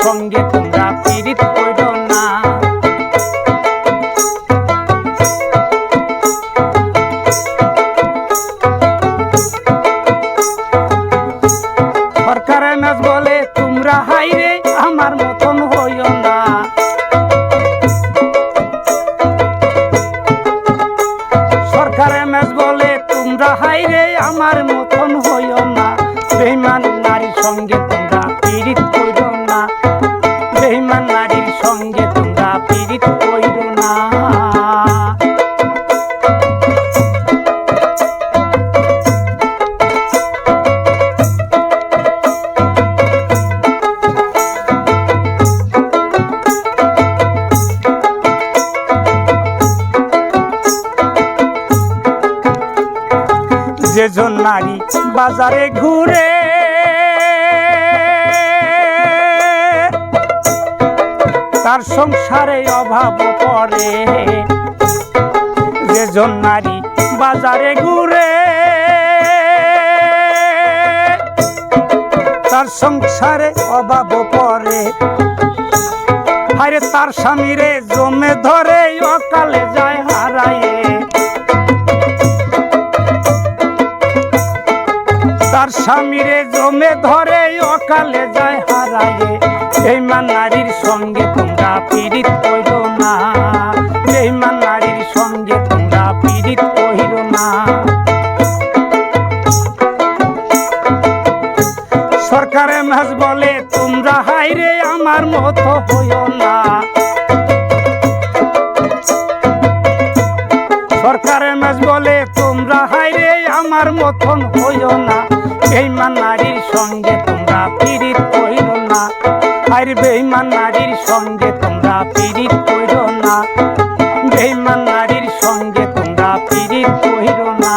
সঙ্গে তোমরা পীড়িত কইরো না। সরকারে মেজ বলে তোমরা হাইরে আমার মতন হইও না। সরকারে মেজ বলে তোমরা হাইরে আমার মতন হইও না। বেঈমান নারীর সঙ্গে তোমরা পীড়িত কইরো না। বেঈমান নারীর সঙ্গে তোমরা পীড়িত কইরো না। যেজন নারী বাজারে ঘুরে তার সংসারে অভাব পড়ে। যেজন নারী বাজারে ঘুরে তার সংসারে অভাব পড়ে। হায়রে তার স্বামীরে জমে ধরে অকালে যায় হারায়ে। তার স্বামীরে জমে ধরে অকালে যায় হারায়ে। বেঈমান নারীর সঙ্গে তোমরা পীড়িত কইরো না। বেঈমান নারীর সঙ্গে তোমরা পীড়িত কইরো না। সরকারে মেজ বলে তোমরা হাইরে আমার মতো হইও না। সরকারে মেজ বলে তোমরা হাইরে আমার মতন হইও না। বেঈমান নারীর সঙ্গে তোমরা পীড়িত কইরো না। আর বেঈমান নারীর সঙ্গে তোমরা পীড়িত কইরো না। বেঈমান নারীর সঙ্গে তোমরা পীড়িত কইরো না।